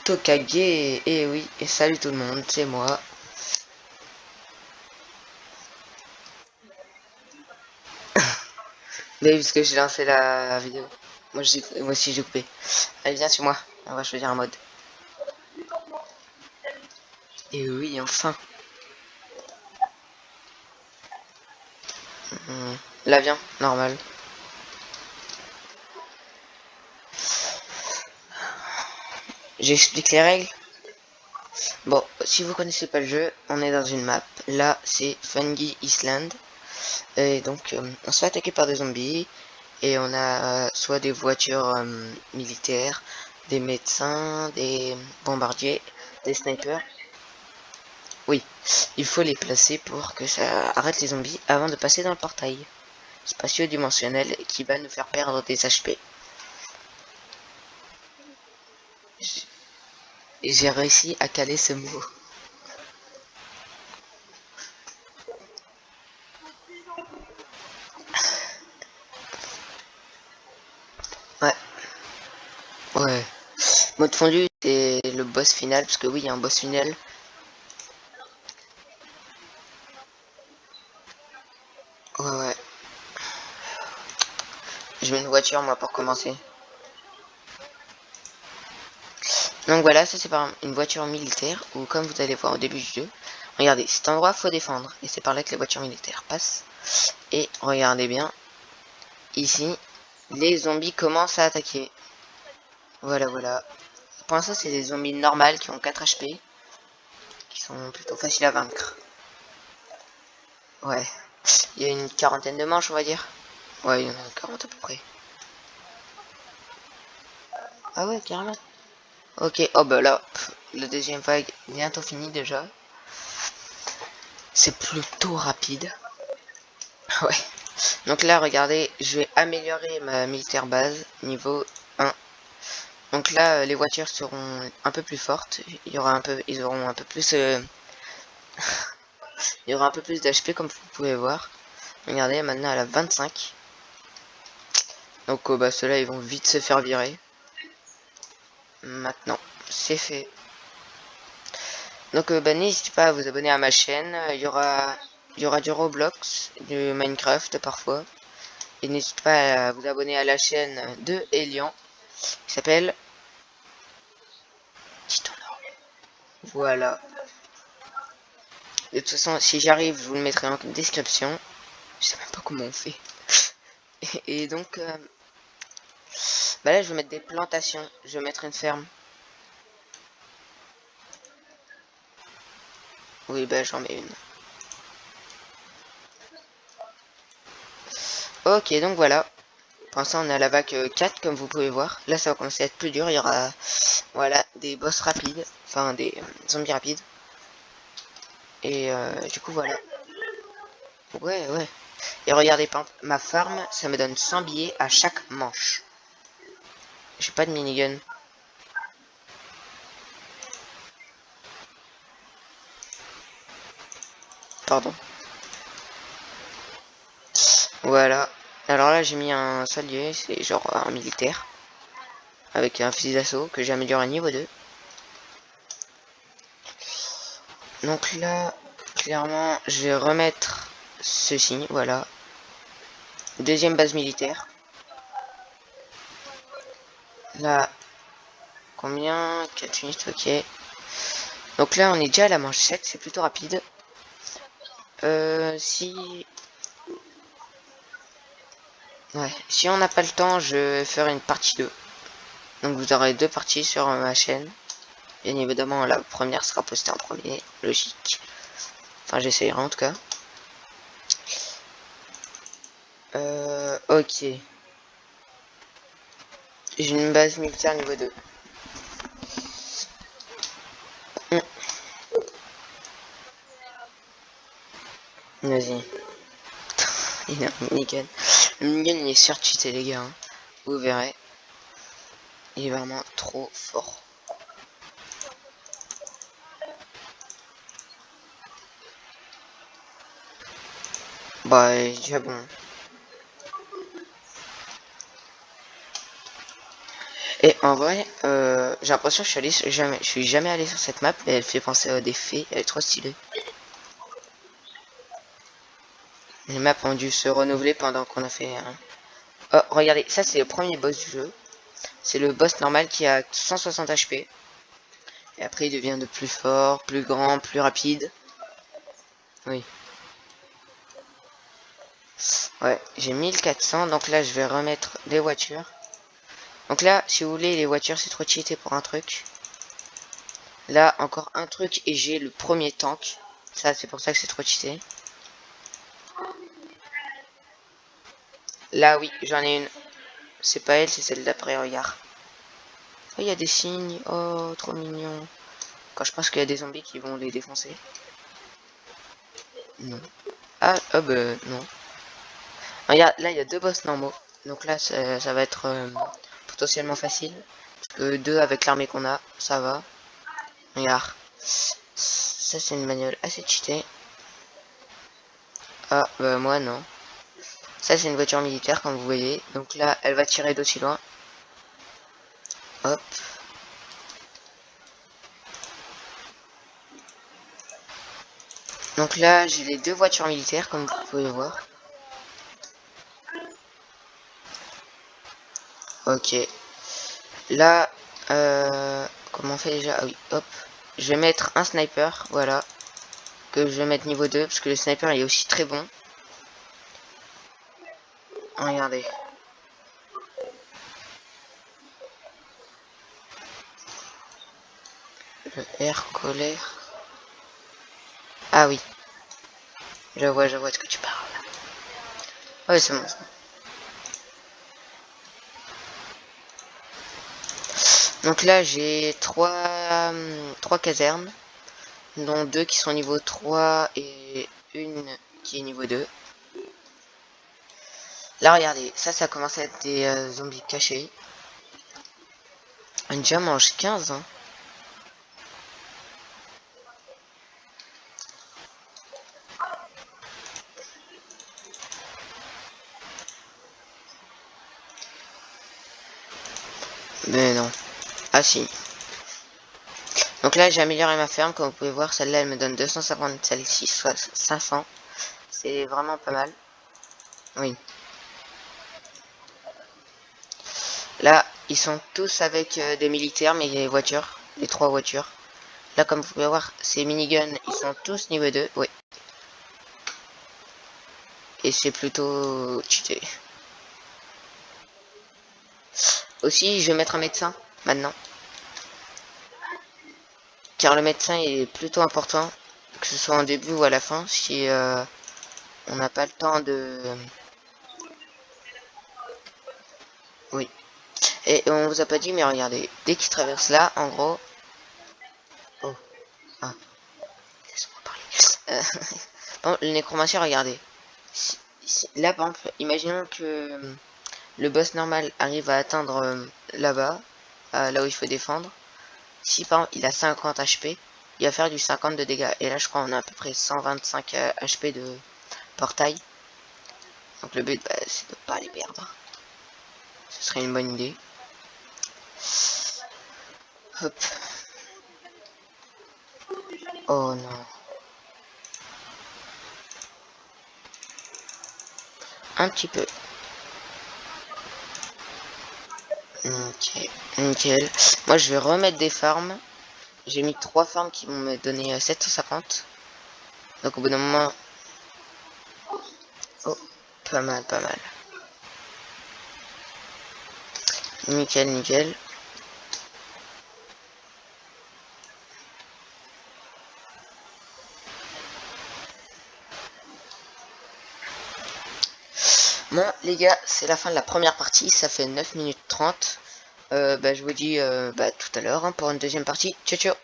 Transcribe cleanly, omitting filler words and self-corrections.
Tokage, et oui, et salut tout le monde, c'est moi. Mais oui, parce que j'ai lancé la vidéo. Moi aussi j'ai coupé. Allez, viens sur moi, on va choisir un mode. Et oui, enfin. L'avion, normal. J'explique les règles. Bon, si vous connaissez pas le jeu, on est dans une map. Là, c'est Fungi Island. Et donc, on se fait attaquer par des zombies. Et on a soit des voitures militaires, des médecins, des bombardiers, des snipers. Oui, il faut les placer pour que ça arrête les zombies avant de passer dans le portail spatio-dimensionnel qui va nous faire perdre des HP. J'ai réussi à caler ce mot. Ouais, ouais. Mode fondu, c'est le boss final, parce que oui, il y a un boss final. Ouais, ouais. Je mets une voiture, moi, pour commencer. Donc voilà, ça c'est par une voiture militaire, ou comme vous allez voir au début du jeu, regardez, cet endroit faut défendre, et c'est par là que les voitures militaires passent. Et regardez bien, ici, les zombies commencent à attaquer. Voilà, voilà. Pour l'instant, c'est des zombies normales qui ont 4 HP, qui sont plutôt faciles à vaincre. Ouais. Il y a une quarantaine de manches, on va dire. Ouais, il y en a 40 à peu près. Ah ouais, carrément. Ok, oh bah là, la deuxième vague bientôt finie déjà. C'est plutôt rapide. Ouais. Donc là, regardez, je vais améliorer ma militaire base niveau 1. Donc là, les voitures seront un peu plus fortes. Ils auront un peu plus, il y aura un peu plus d'HP comme vous pouvez voir. Regardez, maintenant elle a 25. Donc bah ceux-là, ils vont vite se faire virer. Maintenant, c'est fait. Donc bah, n'hésitez pas à vous abonner à ma chaîne. Il y aura du Roblox, du Minecraft parfois. Et n'hésitez pas à vous abonner à la chaîne de Elian qui s'appelle Titan. Voilà. De toute façon, si j'arrive, je vous le mettrai en description. Je sais même pas comment on fait. Et donc, bah là, je vais mettre des plantations. Je vais mettre une ferme. Oui, bah j'en mets une. Ok, donc voilà. Pour l'instant, on est à la vague 4, comme vous pouvez voir. Là, ça va commencer à être plus dur. Il y aura, voilà, des boss rapides. Enfin, des zombies rapides. Et du coup, voilà. Ouais, ouais. Et regardez, ma farm, ça me donne 100 billets à chaque manche. J'ai pas de minigun. Pardon. Voilà. Alors là, j'ai mis un salier, c'est genre un militaire. Avec un fusil d'assaut que j'ai amélioré à niveau 2. Donc là, clairement, je vais remettre ceci, voilà. Deuxième base militaire. Là, combien? 4 minutes, ok. Donc là, on est déjà à la manche 7, c'est plutôt rapide. Si... Ouais, si on n'a pas le temps, je vais faire une partie 2. Donc vous aurez deux parties sur ma chaîne. Bien évidemment, la première sera postée en premier, logique. Enfin, j'essayerai en tout cas. Ok. J'ai une base militaire niveau 2. Vas-y. Il a un minigun. Le minigun, il est surcheaté, les gars. Hein. Vous verrez. Il est vraiment trop fort. Bah, il est déjà bon. Et en vrai, j'ai l'impression que je suis jamais allé sur cette map, et elle fait penser à des fées, elle est trop stylée. Les maps ont dû se renouveler pendant qu'on a fait un... Oh, regardez, ça c'est le premier boss du jeu. C'est le boss normal qui a 160 HP. Et après il devient de plus fort, plus grand, plus rapide. Oui. Ouais, j'ai 1400, donc là je vais remettre des voitures. Donc là, si vous voulez, les voitures c'est trop cheaté pour un truc. Là, encore un truc et j'ai le premier tank. Ça, c'est pour ça que c'est trop cheaté. Là, oui, j'en ai une. C'est pas elle, c'est celle d'après, regarde. Oh, il y a des signes. Oh, trop mignon. Quand je pense qu'il y a des zombies qui vont les défoncer. Non. Ah, oh, bah, non. Regarde, là, il y a deux boss normaux. Donc là, ça va être potentiellement facile. Parce que deux avec l'armée qu'on a, ça va. Regarde. Ça, c'est une manuelle assez cheatée. Ah, bah, moi, non. Ça, c'est une voiture militaire, comme vous voyez. Donc là, elle va tirer d'aussi loin. Hop. Donc là, j'ai les deux voitures militaires, comme vous pouvez voir. Ok. Là, comment on fait déjà? Ah oui, hop. Je vais mettre un sniper, voilà. Que je vais mettre niveau 2, parce que le sniper, il est aussi très bon. Regardez. Le R colère. Ah oui. Je vois de ce que tu parles. Ouais, c'est bon. Donc là, j'ai trois casernes, dont deux qui sont niveau 3 et une qui est niveau 2. Là, regardez, ça commence à être des zombies cachés. Un déjà mange 15, hein. Mais non. Ah si. Donc là, j'ai amélioré ma ferme. Comme vous pouvez voir, celle-là, elle me donne 250, celle-ci, soit 500. C'est vraiment pas mal. Oui. Là, ils sont tous avec des militaires, mais les voitures, les trois voitures. Là, comme vous pouvez voir, ces miniguns, ils sont tous niveau 2. Oui. Et c'est plutôt cheaté. Aussi, je vais mettre un médecin, maintenant. Car le médecin est plutôt important, que ce soit en début ou à la fin, si on n'a pas le temps de... Oui. Et on vous a pas dit, mais regardez, dès qu'il traverse là, en gros... Oh, ah, laisse-moi parler. Bon, le nécromancien, regardez. Là, par exemple, imaginons que le boss normal arrive à atteindre là-bas, là où il faut défendre. Si par exemple il a 50 HP, il va faire du 50 de dégâts. Et là, je crois on a à peu près 125 HP de portail. Donc le but, bah, c'est de pas les perdre. Ce serait une bonne idée. Hop. Oh non. Un petit peu. Ok. Nickel. Moi, je vais remettre des farms. J'ai mis 3 farms qui vont me donner 750. Donc au bout d'un moment... Oh, pas mal, pas mal. Nickel, nickel. Bon, les gars, c'est la fin de la première partie. Ça fait 9 minutes 30. Bah, je vous dis bah, tout à l'heure hein, pour une deuxième partie. Ciao, ciao.